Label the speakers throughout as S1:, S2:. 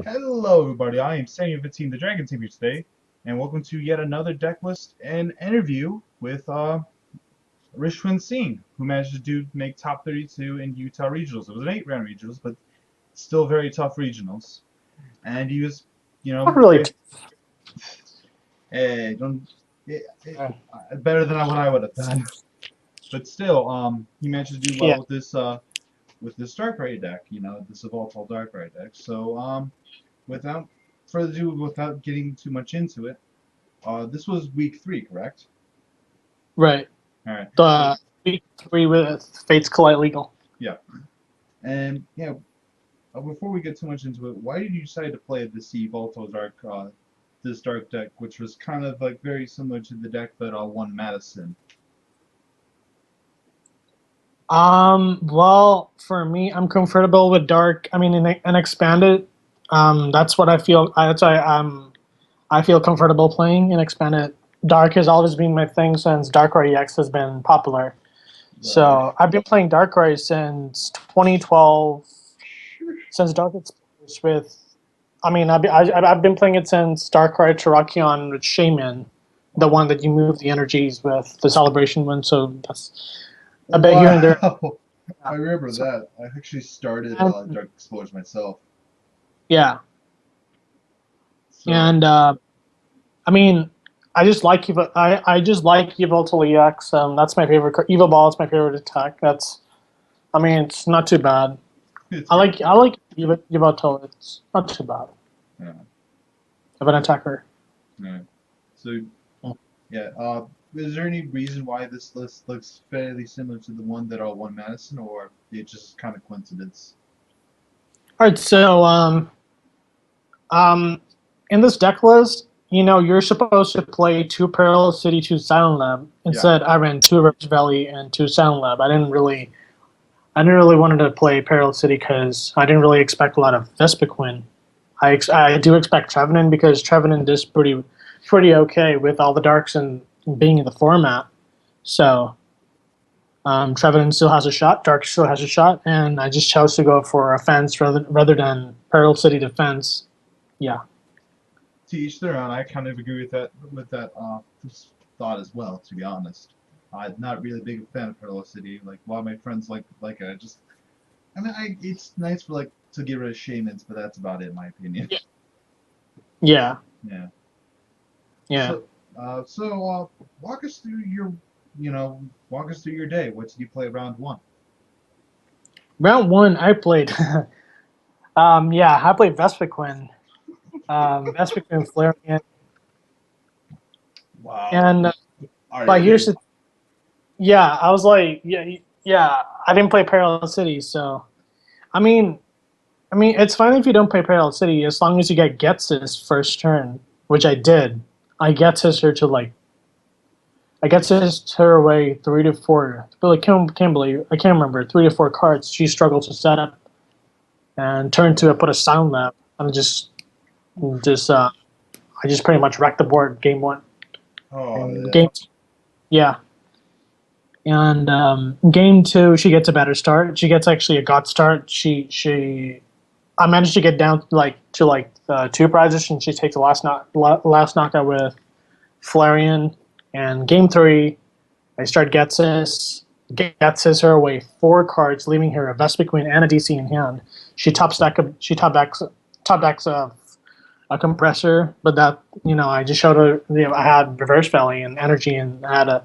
S1: Hello, everybody. I am Sam Yveltal, the Dragon Team here today, and welcome to yet another deck list and interview with Rishywyn Singh, who managed to make top 32 in Utah regionals. It was an 8-round regionals, but still very tough regionals. And he was,
S2: Not really.
S1: very don't, better than what I would have done. But still, he managed to do
S2: Yeah.
S1: well with this Darkrai deck. This Yveltal Darkrai deck. So, without further ado, without getting too much into it. This was week 3, correct?
S2: Right.
S1: All right. So
S2: The week three with Fates Collide Legal.
S1: yeah, and yeah. Before we get too much into it, why did you decide to play the Yveltal this dark deck, which was kind of like very similar to the deck that won Madison?
S2: Well, for me, I'm comfortable with dark. I mean, in expanded, that's what I feel. That's why I feel comfortable playing in expanded. Dark has always been my thing since Darkrai EX has been popular.
S1: Right.
S2: So I've been playing Darkrai since 2012. Since Dark Explorers with, I mean, I've been playing it since Darkrai Terrakion with Shaman, the one that you move the energies with the celebration one. So that's a bit here and there.
S1: Wow. I
S2: Yeah.
S1: remember
S2: So,
S1: that. I actually started
S2: and,
S1: Dark Explorers myself.
S2: yeah,
S1: So
S2: and I mean, I just like Yveltal EX. That's my favorite. Evil Ball is my favorite attack. I mean, it's not too bad.
S1: it's
S2: I
S1: pretty
S2: like
S1: good.
S2: I like Yveltal. It's not too bad
S1: Yeah.
S2: of an attacker.
S1: Yeah. So yeah. Is there any reason why this list looks fairly similar to the one that won Madison, or it just kind of coincidence?
S2: All right, so Um, in this deck list, you're supposed to play two Parallel City, two Silent Lab.
S1: Yeah.
S2: Instead, I ran two Rivers Valley and two Silent Lab. I didn't really wanted to play Parallel City because I didn't really expect a lot of Vespiquen. I do expect Trevenant because Trevenant is pretty okay with all the darks and being in the format. So Trevenant still has a shot, Dark still has a shot, and I just chose to go for offense rather than Parallel City defense. Yeah.
S1: To each their own. I kind of agree with that thought as well. To be honest, I'm not really big a fan of Parallel City. Like a lot of my friends like it. It's nice for like to get rid of shamans, but that's about it in my opinion.
S2: Yeah.
S1: Yeah.
S2: Yeah.
S1: So, walk us through walk us through your day. What did you play round one?
S2: Round one, I played. Yeah, I played Vespiquen. Vespiquen Flareon,
S1: Wow.
S2: and
S1: All right,
S2: but
S1: you
S2: here's
S1: did.
S2: the yeah. I was like, yeah. I didn't play Parallel City, so I mean, it's fine if you don't play Parallel City as long as you get Gets's first turn, which I did. I Gets's her to like I Gets's her away 3 to 4. But like, can't believe I can't remember 3 to 4 cards. She struggled to set up and turn to it, put a sound lab and just I just pretty much wrecked the board game one.
S1: Oh
S2: And
S1: yeah.
S2: game, yeah, and game two, she gets a better start. She gets actually a god start. I managed to get down two prizes, and she takes the last knockout with Flareon. And game three, I start Getsis her away 4 cards, leaving her a Vespiquen and a DC in hand. She top decks a compressor, but that I just showed her I had reverse valley and energy and I had a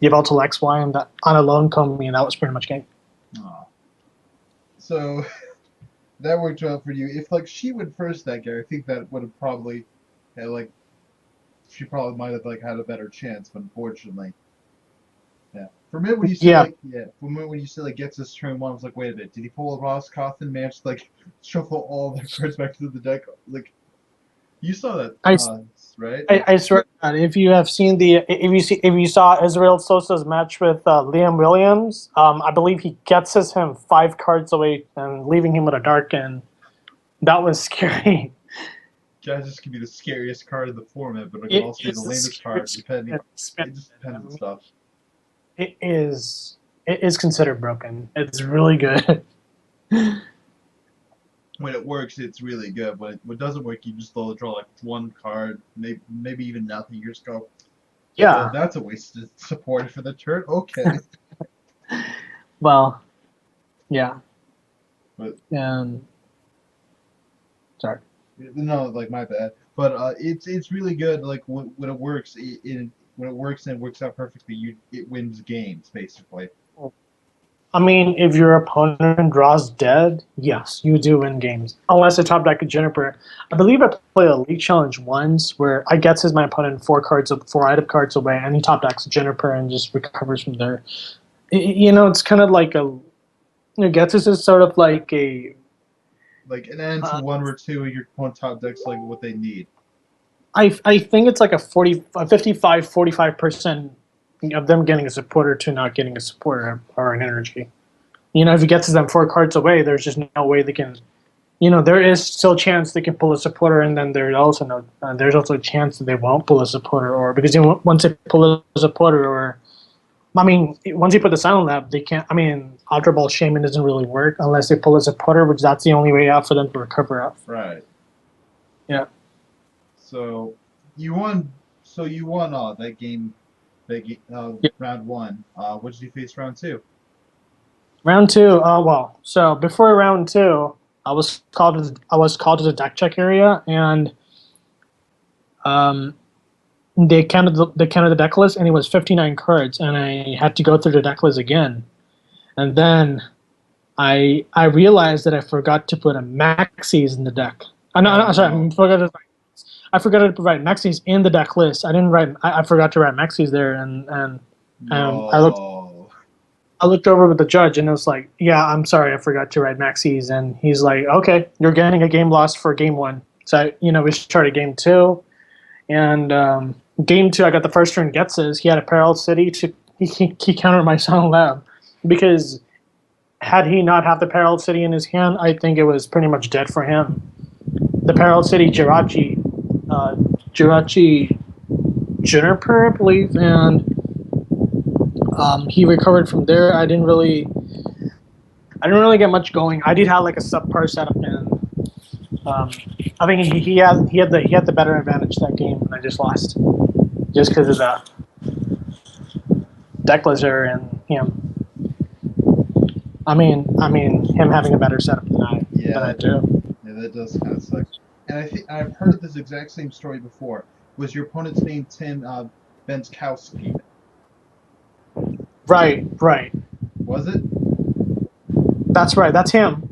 S2: Yveltal XY and that on a lone come me and that was pretty much game.
S1: Oh. So that worked out for you. If like she would first that game, I think that would have probably like she probably might have like had a better chance, but unfortunately. Yeah. For a minute when you said
S2: Yeah,
S1: like yeah, for a minute when you said like gets his turn one, I was like, wait a minute, did he pull a Ross Cawthon manage to like shuffle all the cards back into the deck? Like you saw that,
S2: I,
S1: right?
S2: I swear to God, if you have seen if you saw Israel Sosa's match with Liam Williams, I believe he gets him 5 cards away and leaving him with a dark and that was scary.
S1: Jazz just could be the scariest card in the format, but it could
S2: It
S1: also be the
S2: is the
S1: lamest card,
S2: scariest
S1: depending.
S2: spin.
S1: It just
S2: I
S1: depends on
S2: mean,
S1: stuff.
S2: it is considered broken. It's really good.
S1: when it works, it's really good. When it doesn't work, you just draw like one card, maybe even nothing. You just go, well,
S2: Yeah.
S1: that's a wasted support for the turn. Okay,
S2: Well, yeah.
S1: but
S2: And sorry.
S1: no, like my bad. But it's really good. Like when it works, when it works and it works out perfectly, it wins games basically.
S2: I mean, if your opponent draws dead, yes, you do win games. Unless the top deck of Juniper. I believe I played a league challenge once where I gets my opponent four item cards away, and he top decks Juniper and just recovers from there. It's kind of like gets is sort of like a.
S1: Like an end to
S2: Uh,
S1: one or two of your opponent top decks, like what they need.
S2: I think it's like a 55, 45% of them getting a supporter to not getting a supporter or an energy. If he gets them four cards away, there's just no way they can. There is still a chance they can pull a supporter, and then there's also a chance that they won't pull a supporter, or because once they pull a supporter, or I mean, once you put the silent lab, they can't. I mean, Ultra Ball Shaman doesn't really work unless they pull a supporter, which that's the only way out for them to recover out.
S1: Right.
S2: Yeah.
S1: So you won. So you won that game.
S2: Yeah.
S1: Round one. What did you face round two?
S2: Round two. Well, so before round two, I was called to the deck check area, and um, they counted the deck list, and it was 59 cards, and I had to go through the deck list again, and then I realized that I forgot to put a Maxis in the deck. No,
S1: Oh
S2: no, sorry,
S1: no.
S2: I forgot to write Maxis in the deck list. I didn't write. I forgot to write Maxis there, and I looked.
S1: No.
S2: I looked over with the judge, and it was like, "Yeah, I'm sorry, I forgot to write Maxis." And he's like, "Okay, you're getting a game lost for game one." So we started game two, and game two, I got the first turn Getzes. He had a Peril City to he countered my Silent Lab because had he not had the Peril City in his hand, I think it was pretty much dead for him. The Peril City Jirachi Juniper, I believe, and he recovered from there. I didn't really get much going. I did have like a subpar setup, and I think he had the better advantage that game, and I just lost just because of the deck lizard and him. I mean, him having a better setup than I
S1: Yeah.
S2: do.
S1: Yeah, that does kind of suck. And I think I've heard this exact same story before. Was your opponent's name Tim Benskowski?
S2: Right, right.
S1: Was it?
S2: That's right. That's him.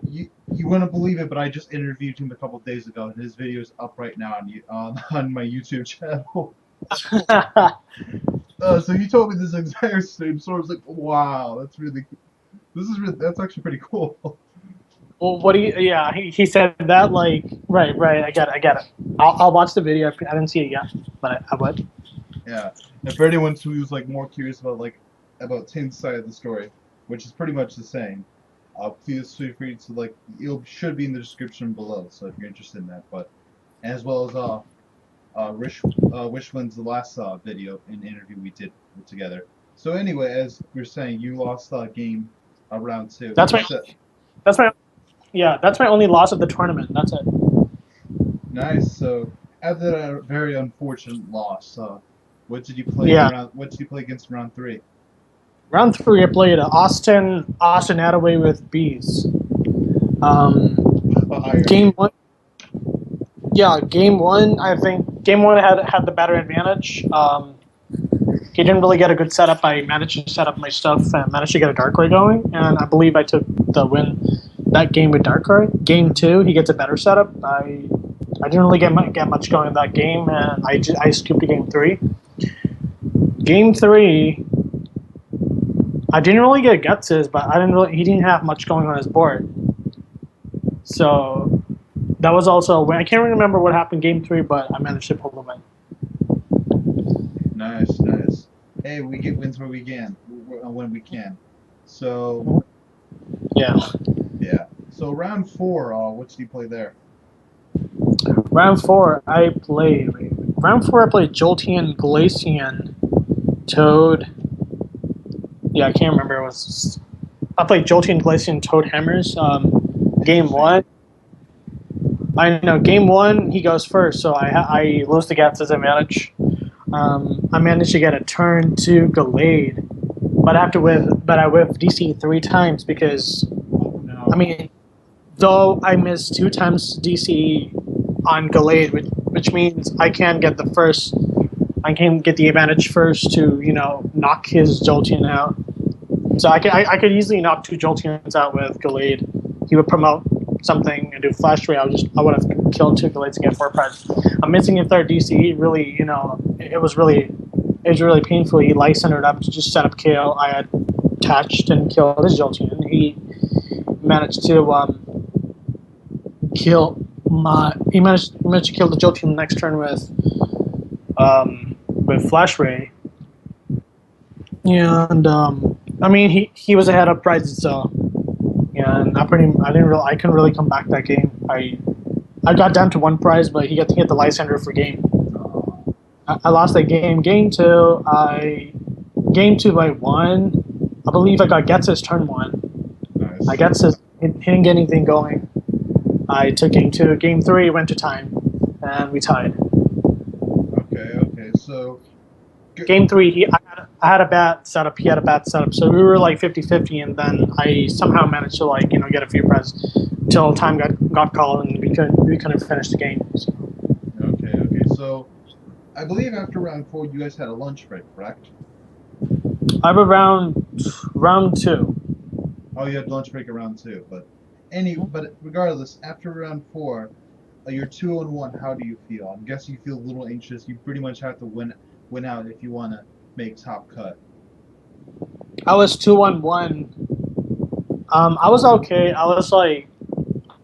S1: You wouldn't believe it, but I just interviewed him a couple days ago, and his video is up right now on my YouTube channel. So you told me this exact same story. I was like, wow, that's actually pretty cool.
S2: Well, what do you? Yeah, he said that like right, right. I get it. I'll watch the video. I didn't see it yet, but I would.
S1: Yeah. And for anyone who's like more curious about Tim's side of the story, which is pretty much the same, please feel free to it should be in the description below. So if you're interested in that, but as well as Rishwyn's the last video and interview we did together. So anyway, as we are saying, you lost game round two.
S2: That's my. That's my. Yeah, that's my only loss of the tournament. That's it.
S1: Nice. So after that very unfortunate loss, what did you play
S2: Yeah.
S1: What did you play against in round three?
S2: Round three, I played Austin Attaway with bees. Game one. Yeah, game one. I think game one had the better advantage. He didn't really get a good setup. I managed to set up my stuff and managed to get a Darkrai going, and I believe I took the win that game with Darkrai. Game two, he gets a better setup. I didn't really get much going in that game, and I scooped to game three. Game three, I didn't really get Gutses, but he didn't have much going on his board. So that was also a win. I can't remember what happened game three, but I managed to pull the win.
S1: Nice, nice. Hey, we get wins where we can, when we can. So
S2: Yeah.
S1: yeah. So round four, what did you play there?
S2: Round four, I played Jolteon, Glaceon, Toad. Yeah, I can't remember. I played Jolteon, Glaceon, Toad, Hammers. Game one. I know. Game one, he goes first, so I lose the Gats disadvantage. I managed to get a turn to Gallade, but I whiffed DC 3 times because
S1: Oh no.
S2: I mean, though I missed 2 times DC on Gallade, which means I can get the first. I can get the advantage first to knock his Jolteon out. So I could easily knock 2 Jolteons out with Gallade. He would promote something and do Flash Ray. I would have killed 2 Gallades to get 4 prizes. I'm missing a third DC. Really, it was really painful. He light centered up to just set up KO. I had attached and killed his Jolteon. He managed to kill he managed to kill the Jolteon the next turn with Flash Ray. And I mean he was ahead of prizes, so and I couldn't really come back that game. I got down to 1 prize, but he got to hit the Lysander for game. I lost that game. Game two I won. I believe I got Gets's turn 1.
S1: Nice.
S2: I Gets's he didn't get anything going. I took game 2. Game 3 went to time, and we tied.
S1: Okay. So.
S2: Game 3, I had a bad setup. He had a bad setup, so we were like 50-50, and then I somehow managed to get a few prizes until time got called, and we couldn't finish the game. So.
S1: Okay. So, I believe after round 4, you guys had a lunch break, correct?
S2: I have round 2.
S1: Oh, you had lunch break around 2, but regardless, after round 4, you're 2-1. How do you feel? I'm guessing you feel a little anxious. You pretty much have to win out if you want to make top cut.
S2: I was 2-1. I was okay. I was like,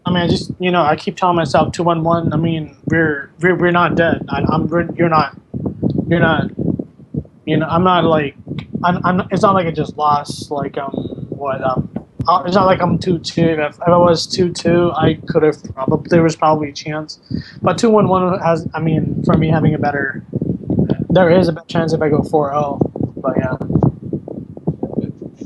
S2: I just I keep telling myself 2-1. I mean, we're not dead. You're not. I'm not like I'm. It's not like I just lost. Like it's not like I'm 2-2. If I was 2-2, I could have probably. There was probably a chance, but 2-1 has. I mean, for me having a better. There is a better chance if I go 4-0, but yeah.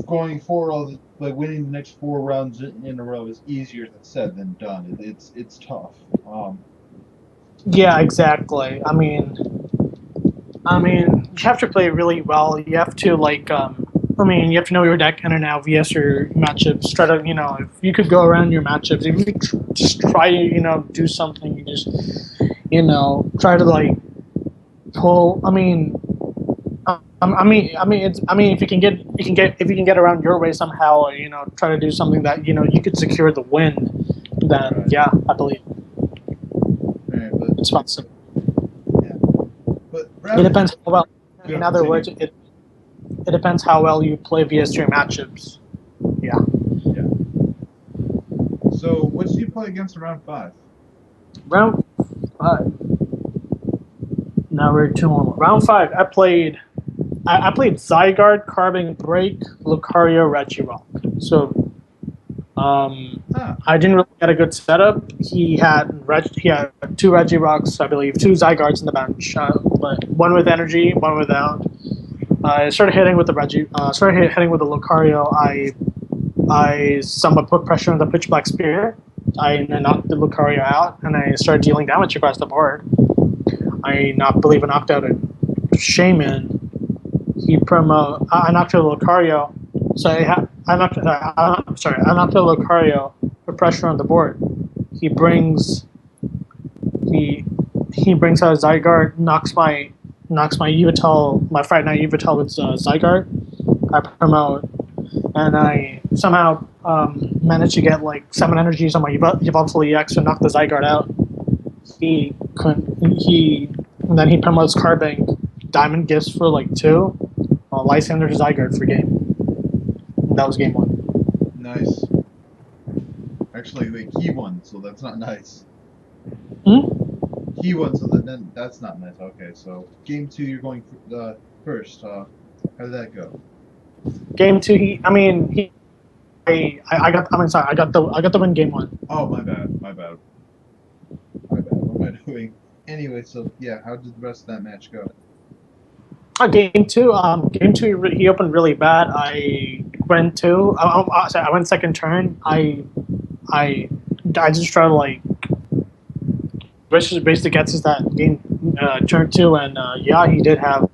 S1: Going 4-0, like winning the next 4 rounds in a row, is easier said than done. It's tough.
S2: Yeah, exactly. I mean, you have to play really well. You have to you have to know your deck in and out vs your matchups. Try to if you could go around your matchups, if you just try to do something, you just try to pull. If you can get around your way somehow, try to do something that you could secure the win. Then
S1: right.
S2: Yeah, I believe
S1: Right, but,
S2: it's possible.
S1: Yeah, but
S2: it depends how well.
S1: Yeah,
S2: in other words, it depends how well you play vs your matchups. Yeah.
S1: So, what did you play against in round 5?
S2: Round 5. Now we're 2-1. Round 5. I played Zygarde, Carbon Break, Lucario, Regirock. So, I didn't really get a good setup. He had 2 Regirocks, I believe, 2 Zygardes in the bench, but one with energy, one without. I started hitting with the hitting with the Lucario. I somewhat put pressure on the Pitch Black Spear. I knocked the Lucario out, and I started dealing damage across the board. I knocked out a Shaman. I knocked out a Lucario. So I knocked out a Lucario for pressure on the board. He brings out a Zygarde, knocks my Yveltal, my Fright Night Yveltal with Zygarde. I promote, and I somehow managed to get 7 energies on my Yveltal EX and knock the Zygarde out. Then he promotes Carbink, Diamond Gifts for 2, Lysander to Zygarde for game. And that was game 1.
S1: Nice. Actually, he won, so that's not nice. He won, so then that's not nice. Okay, so game 2, you're going first. How did that go?
S2: Game 2, I got the win game 1.
S1: Oh, my bad. What am I doing? Anyway, so yeah, how did the rest of that match go?
S2: Game 2, he opened really bad. I went second turn. I I just try to like basically gets us that game turn 2, and yeah, he did have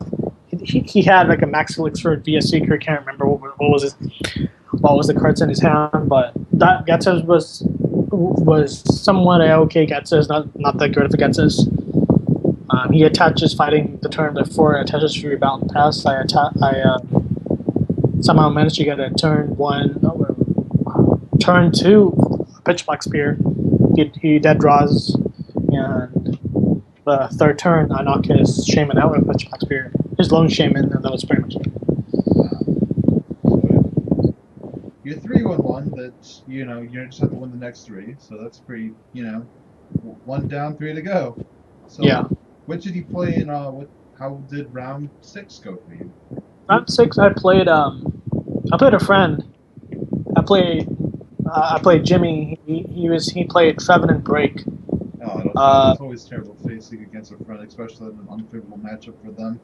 S2: he had like a max elixir via secret. Can't remember what was the cards in his hand, but that Getzes was somewhat okay. Getzes not that good if it Getzes. He attaches fighting the turn before it attaches to rebound and pass. I somehow managed to get a turn 1, turn 2 pitch black spear. He dead draws, and the third turn I knock his shaman out with pitch black spear. His lone shaman, and that was pretty much it.
S1: So you're 3-1-1. That you just have to win the next 3. So that's pretty. 1 down, 3 to go. So
S2: Yeah.
S1: What did you play in? How did round 6 go for you?
S2: Round 6, I played a friend. I played Jimmy. He played Trevenant Break.
S1: Oh, it's always terrible facing against a friend, especially in an unfavorable matchup for them.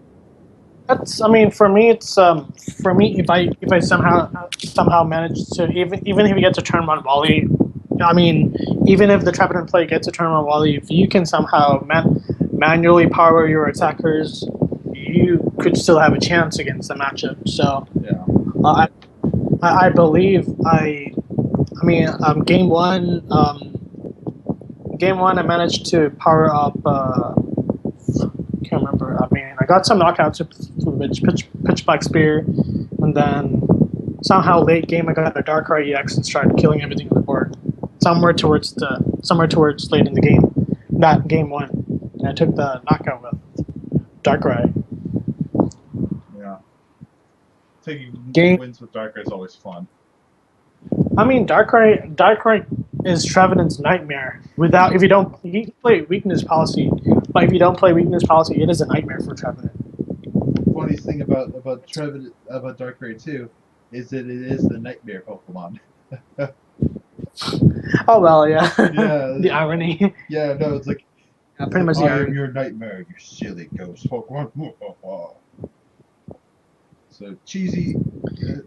S2: For me, if I somehow manage to even if he gets a turn 1 volley, even if the Trevenant play gets a turn 1 volley, if you can somehow manually power your attackers, you could still have a chance against the matchup. So
S1: yeah,
S2: I believe game one I managed to power up. Can't remember. I got some knockouts with pitch black spear, and then somehow late game I got a Darkrai EX and started killing everything on the board. Somewhere towards late in the game, that game 1, and I took the knockout with Darkrai.
S1: Yeah, taking wins with Darkrai is always fun.
S2: Darkrai is Trevenant's nightmare. He can play weakness policy, but if you don't play weakness policy, it is a nightmare for Trevenant.
S1: Funniest thing about Darkrai too is that it is the nightmare Pokemon.
S2: Oh well, yeah.
S1: Yeah.
S2: The irony.
S1: Yeah, no, it's like
S2: pretty much.
S1: I am your nightmare, you silly ghost Pokemon. So cheesy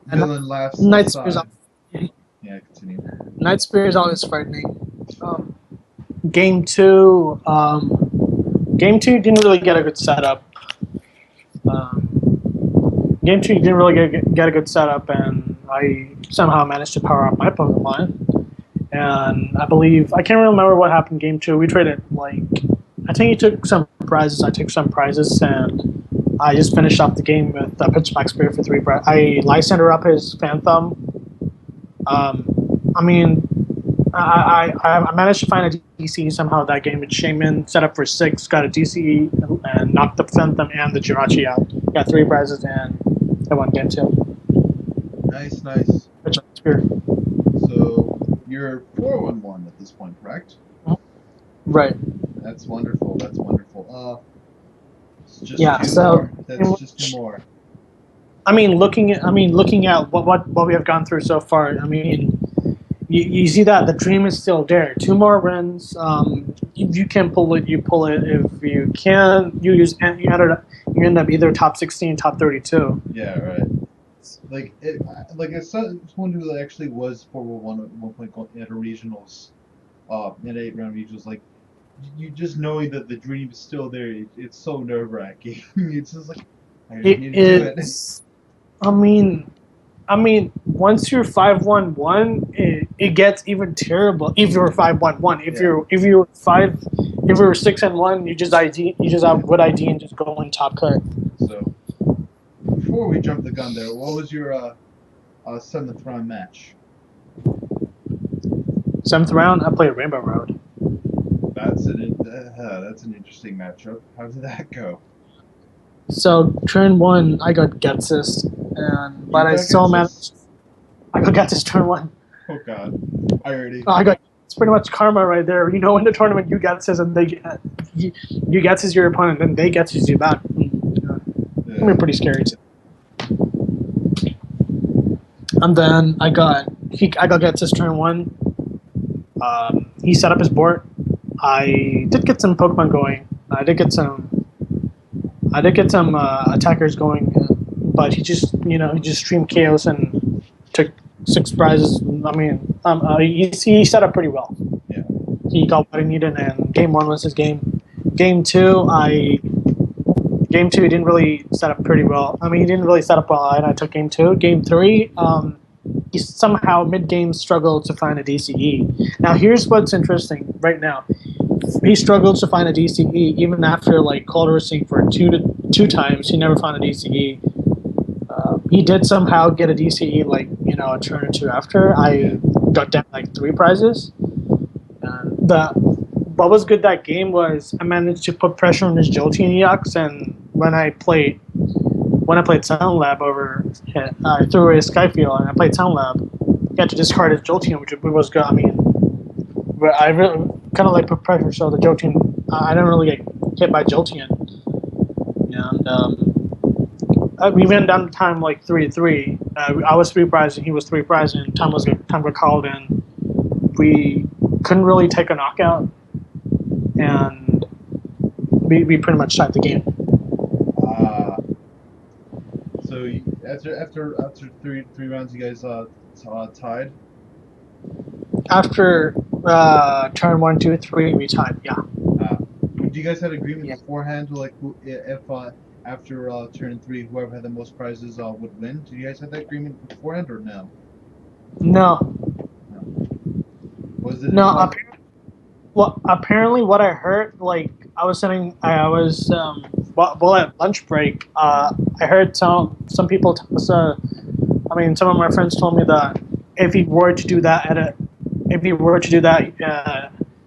S1: villain laughs.
S2: Night Spear's
S1: yeah, continue.
S2: Night Spear is always frightening. Game 2 didn't really get a good setup. Game 2 didn't really get a good setup, and I somehow managed to power up my Pokemon. And I can't remember what happened in Game 2. We traded, I think he took some prizes, I took some prizes, and I just finished off the game with Pitch Black Spear for 3 prizes. I Lysander up his Phantom. I managed to find a DC somehow that game with Shaman, set up for 6, got a DC, and knocked the Phantom and the Jirachi out. Got 3 prizes, and I won game 2.
S1: Nice.
S2: Pitch Black Spear.
S1: So you're 4-1-1 at this point, correct?
S2: Right.
S1: That's wonderful. It's just just 2 more.
S2: Looking at what we have gone through so far. You see that the dream is still there. 2 more wins. If you can pull it, you pull it. If you can, you end up either top 16, top 32.
S1: Yeah, right. As someone who actually was 4-1 at one point at a regionals, in 8-round regionals, you just knowing that the dream is still there, it's so nerve-wracking. It's just like I need to do it.
S2: Once you're 5-1-1, it gets even terrible. If you're 5-1-1, if you're 6-1, you just have good ID and just go in top cut.
S1: So before we jump the gun there, what was your 7th round match?
S2: 7th round, I played Rainbow Road.
S1: That's an interesting matchup. How did that go?
S2: So turn 1, I got Getsis, but I still managed. I got Getsis turn 1.
S1: Oh God,
S2: it's pretty much karma right there. In the tournament you Getsis and you Getsis your opponent, and they Getsis you back. Yeah. Pretty scary too. And then I got Getsis turn 1. He set up his board. I did get some Pokemon going. I did get some attackers going, but he just streamed Chaos and took 6 prizes. He set up pretty well.
S1: Yeah.
S2: he got what he needed, and game one was his game. Game two, game two he didn't really set up pretty well. I mean, he didn't really set up well, and I took game two. Game three, he somehow mid game struggled to find a DCE. Now here's what's interesting right now. He struggled to find a DCE even after like cold for two times. He never found a DCE. He did somehow get a DCE like a turn or two after. I got down like 3 prizes. The what was good that game was I managed to put pressure on his Jolteon EX, and when I played Sound Lab over, I threw away his Skyfield and I played Sound Lab. He had to discard his Jolteon, which was good. I mean, I really kind of like put pressure so the Jolteon. I didn't really get hit by Jolteon, and we went down to time like 3-3. I was 3 prizes and he was 3 prizes, and time got called, and we couldn't really take a knockout, and we pretty much tied the game.
S1: So after three rounds, you guys tied.
S2: After turn 1, 2, 3, we tied. Yeah.
S1: Do you guys have agreement beforehand to like if after turn 3, whoever had the most prizes would win? Do you guys have that agreement beforehand or no?
S2: No.
S1: Was it?
S2: No. Apparently, what I heard, like I was at lunch break. I heard some people. Some of my friends told me that if he were to do that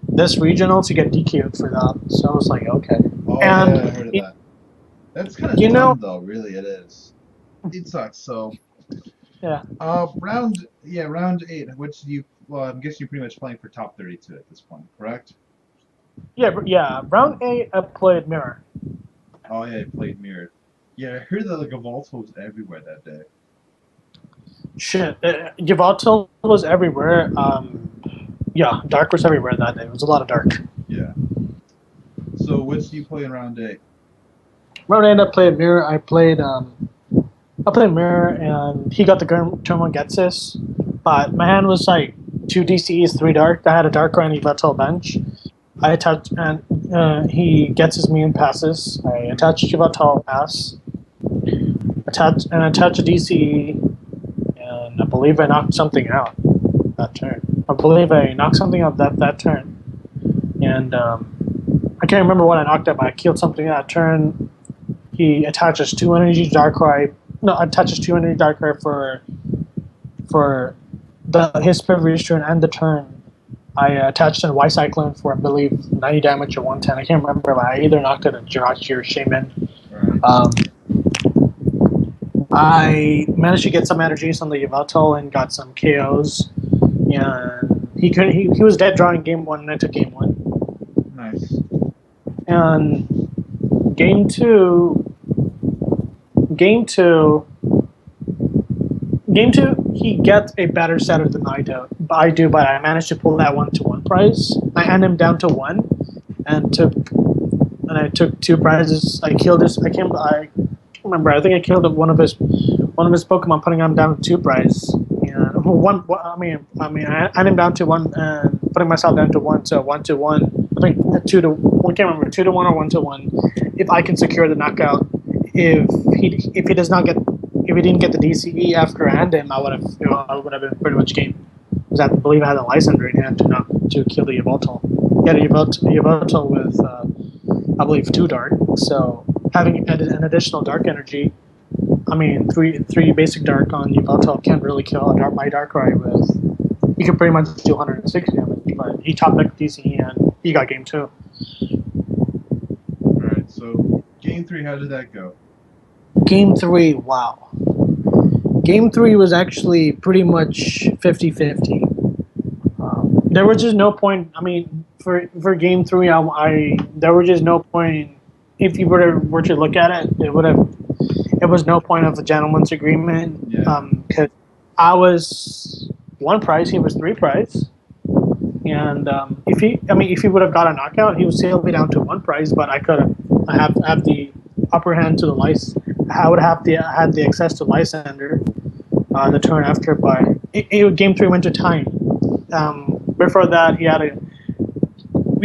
S2: this regional to get DQ'd for that. So I was like, okay.
S1: Oh, and, yeah, I heard of that. That's kind of dumb, though. Really, it is. It sucks. So.
S2: Yeah.
S1: Round 8. Which you? Well, I'm guessing you're pretty much playing for top 32 at this point, correct?
S2: Yeah. Round 8, I played Mirror.
S1: Oh yeah, you played Mirror. Yeah, I heard that like Yveltal was everywhere that day.
S2: Shit, Yveltal was everywhere. Yeah, Dark was everywhere that day. It was a lot of Dark.
S1: Yeah. So which do you play in round 8?
S2: Round 8, I played Mirror. I played Mirror, and he got the turn 1 Getsis. But my hand was like 2 DCEs, 3 Dark. I had a Dark on Yveltal bench. I attached, and he gets his me and passes. I attached Yveltal pass. Attach a DCE, and I believe I knocked something out that turn. that turn. And I can't remember what I knocked out, but I killed something that turn. He attaches 2 energy Darkrai. No, attaches 2 energy Darkrai for his previous turn and the turn. I attached a Y Cyclone for, I believe, 90 damage or 110. I can't remember, but I either knocked out a Jirachi or Shaman. Right. I managed to get some energies on the Yveltal and got some KOs. And he was dead drawing game 1, and I took game 1.
S1: Nice.
S2: And game 2, he gets a better setter than I do, but I managed to pull that 1-1 prize. I hand him down to 1, and I took 2 prizes. I killed his. I can't remember. I think I killed one of his Pokemon, putting him down to 2 prize. And I had him down to 1 and putting myself down to 1. So 1-1. I think 2-1. I can't remember, 2-1 or 1-1. If I can secure the knockout, if he didn't get the DCE after I hand him, I would have been pretty much game. Because I believe I had a Lysander in hand to kill the Yveltal. He had a Yveltal with I believe 2 Dark. So having an additional Dark energy, I mean 3 basic Dark on Yveltal can't really kill my Darkrai with. He could pretty much do 160 damage, but he top decked DCE and he got game 2.
S1: Alright, so game 3, how did that go?
S2: Game 3, wow. Game 3 was actually pretty much 50-50. There was just no point. I mean, for game 3, there was just no point. If you were to look at it, it was no point of a gentleman's agreement. Because I was 1 prize, he was 3 prize, and if he would have got a knockout, he would still be down to 1 prize. But I have the upper hand to the Lice. I would have had the access to Lysander the turn after, but game 3 went to time. Before that, he had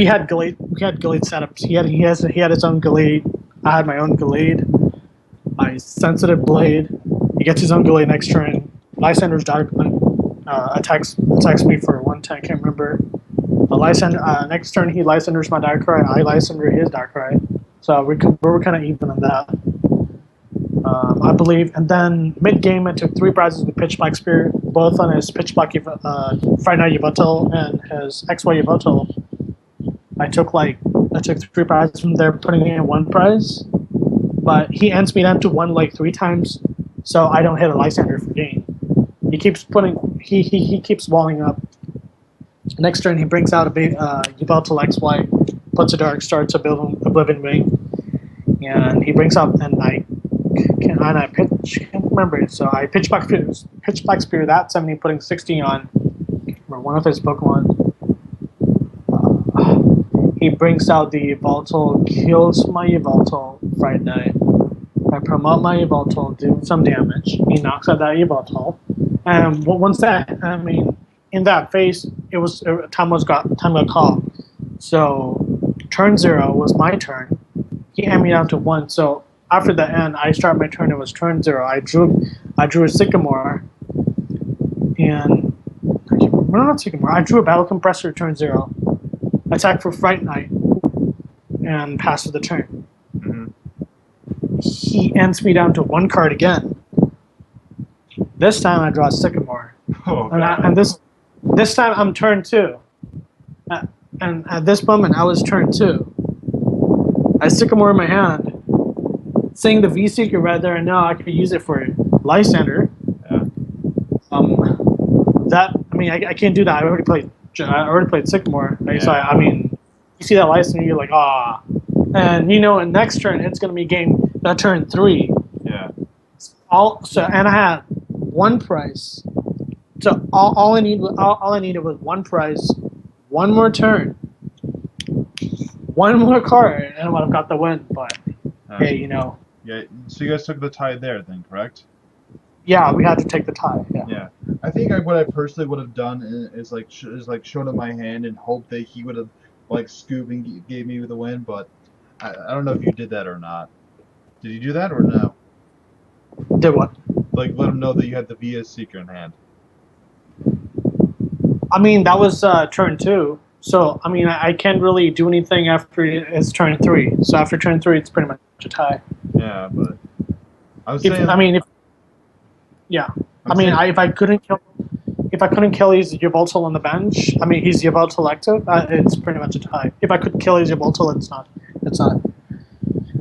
S2: we had Gallade setups. He had his own Gallade. I had my own Gallade. My sensitive blade. He gets his own Gallade next turn. Lysander's attacks me for 1 10. I can't remember. Next turn he Lysanders my Darkrai. I Lysander his Darkrai. So we were kind of even on that. I believe. And then mid game, I took 3 prizes with Pitch Black Spear, both on his Pitch Black Friday Night Yveltal and his XY Yveltal. I took 3 prizes from there, putting in 1 prize. But he ends me down to 1 like 3 times, so I don't hit a Lysander for gain. He keeps walling up. Next turn, he brings out a big Yveltal XY, puts a Dark Star to Oblivion Wing, and he brings out can't remember it. So I Pitch Black Spear that 70, putting 60 on one of his Pokemon. He brings out the Yveltal, kills my Yveltal Friday Night. I promote my Yveltal, do some damage. He knocks out that Yveltal, and once that, in that phase, time got called. So turn 0 was my turn. He ended me down to 1. So after the end, I start my turn. It was turn 0. I drew a Sycamore, and not Sycamore. I drew a Battle Compressor turn 0. Attack for Fright Night, and passes the turn.
S1: Mm-hmm.
S2: He ends me down to 1 card again. This time I draw a Sycamore, and this time I'm turn 2. And at this moment I was turn 2. I Sycamore in my hand. Seeing the V-Seeker right there, and now I could use it for Lysander.
S1: Yeah.
S2: I can't do that. I already played Sycamore.
S1: Yeah.
S2: So you see that Lysander, you're like, ah. And in next turn it's gonna be turn 3.
S1: Yeah.
S2: And I had 1 prize. So all I needed was 1 prize, 1 more turn, 1 more card, and I would have got the win. But hey,
S1: Yeah. So you guys took the tie there, then, correct?
S2: Yeah, we had to take the tie. Yeah.
S1: Yeah. I think what I personally would have done is shown him my hand and hoped that he would have scooped and gave me the win. But I don't know if you did that or not. Did you do that or no?
S2: Did what?
S1: Let him know that you had the VS Seeker in hand.
S2: That was turn 2. So I can't really do anything after it's turn 3. So after turn 3, it's pretty much a tie.
S1: Yeah, but I was
S2: If
S1: saying.
S2: If I couldn't kill his Yveltal on the bench, he's Yveltal active, it's pretty much a tie. If I could kill his Yveltal, it's not.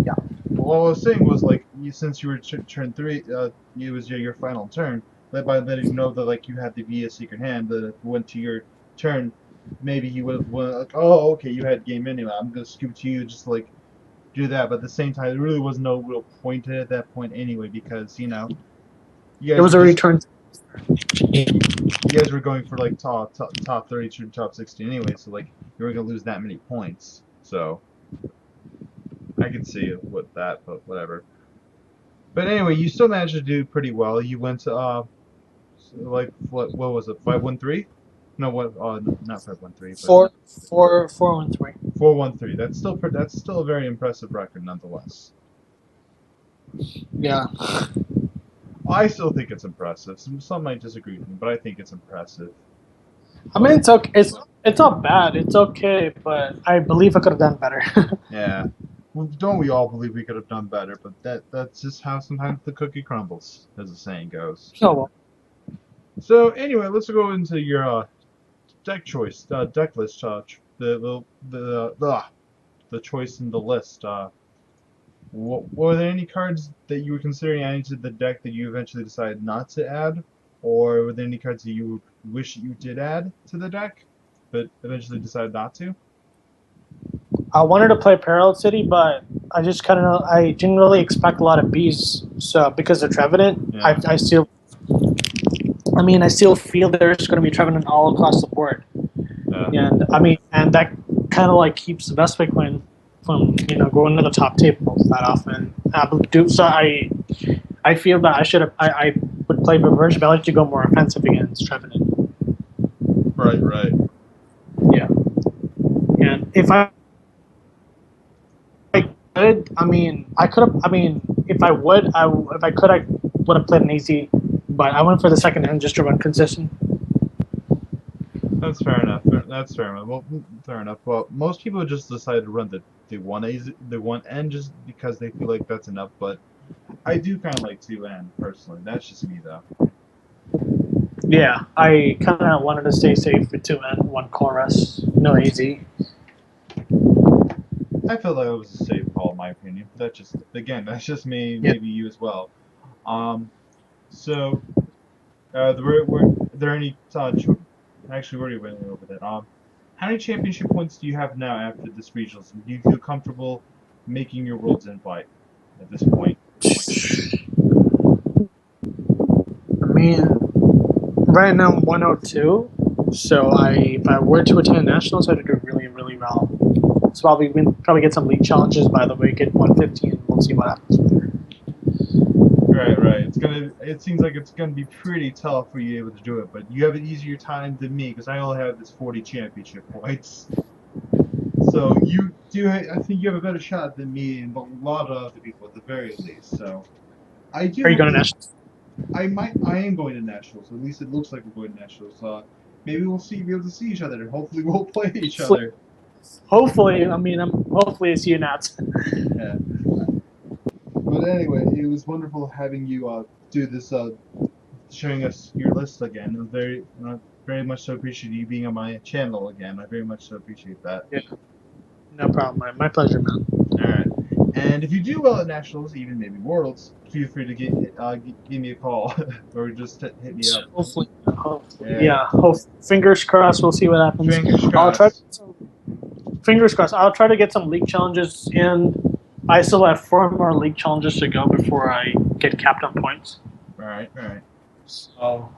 S2: Yeah.
S1: What I was saying was since you were turn 3, it was your final turn. By letting you know that you had the VS Secret hand, that went to your turn, maybe you would have went oh, okay, you had game anyway. I'm gonna scoop to you, just do that. But at the same time, there really was no real point to it at that point anyway, because you guys
S2: it was a return.
S1: You guys were going for top 30 to top 60 anyway, so you were gonna lose that many points. So I can see it with that, but whatever. But anyway, you still managed to do pretty well. You went to what was it, 513? No, what? Not 513.
S2: 413.
S1: 413. That's still a very impressive record, nonetheless.
S2: Yeah.
S1: I still think it's impressive. Some might disagree with me, but I think it's impressive.
S2: It's okay. It's not bad. It's okay, but I believe I could have done better.
S1: Yeah. Well, don't we all believe we could have done better? But that's just how sometimes the cookie crumbles, as the saying goes.
S2: Oh well.
S1: So anyway, let's go into your deck choice, deck list. The choice in the list. Were there any cards that you were considering adding to the deck that you eventually decided not to add, or were there any cards that you wish you did add to the deck, but eventually decided not to?
S2: I wanted to play Parallel City, but I didn't really expect a lot of bees. So because of Trevenant,
S1: yeah.
S2: I still feel there's going to be Trevenant all across the board.
S1: Yeah.
S2: And that kind of keeps the Vespic win from going to the top tables that often. So I feel that I would play Reverse Belly to go more offensive against Trevenant.
S1: Right.
S2: Yeah. And if I could, I mean, I could have. I mean, if I would, if I could, I would have played an easy. But I went for the second hand just to run consistent.
S1: That's fair enough. That's fair enough. Well, fair enough. Well, most people just decide to run the one A's, the one N just because they feel like that's enough. But I do kind of like two N personally. That's just me though.
S2: Yeah, I kind of wanted to stay safe with 2N, one chorus, no AZ.
S1: I felt like it was a safe call in my opinion. That just again, that's just me.
S2: Yep.
S1: Maybe you as well. Um, so are there any actually we already went over that. How many championship points do you have now after this regionals? Do you feel comfortable making your world's invite at this point?
S2: I mean, right now I'm 102, so if I were to attend nationals, I'd do really, really well. So probably get some league challenges by the way, get 150, and we'll see what happens from there.
S1: Right. It seems like it's gonna be pretty tough for you able to do it, but you have an easier time than me because I only have this 40 championship points. So you do. I think you have a better shot than me and a lot of other people at the very least. So I do
S2: Are you
S1: have
S2: going to
S1: to.
S2: nationals?
S1: I am going to nationals. At least it looks like we're going to nationals. Maybe we'll be able to see each other. Hopefully we'll play each
S2: Hopefully,
S1: other.
S2: hopefully, I mean, hopefully it's you, Nats.
S1: Yeah. But anyway, it was wonderful having you do this showing us your list again. It was very much so appreciate you being on my channel again. I very much so appreciate that.
S2: Yeah, no problem. My pleasure, man.
S1: All right. And if you do well at nationals, even maybe worlds, feel free to give me a call or just hit me up.
S2: Hopefully,
S1: Yeah.
S2: yeah. Fingers crossed. We'll see what happens.
S1: Fingers
S2: I'll try.
S1: crossed.
S2: Fingers crossed. I'll try to get some league challenges in. I still have 4 more league challenges to go before I get capped on points.
S1: All right. All right.
S2: So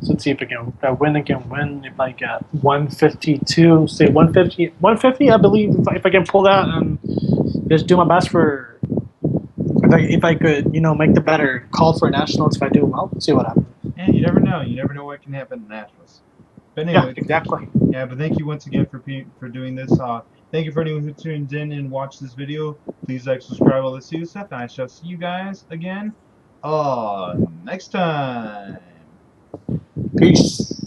S2: let's see if I win again. Win if I get 152, say 150, 150. I believe if I can pull that and just do my best for. If I could, make the better call for nationals. If I do well, see what happens.
S1: And you never know. You never know what can happen in nationals. But
S2: Yeah,
S1: anyway,
S2: exactly.
S1: yeah. But thank you once again for doing this. Thank you for anyone who tuned in and watched this video. Please like, subscribe, all this stuff, and I shall see you guys again next time.
S2: Peace.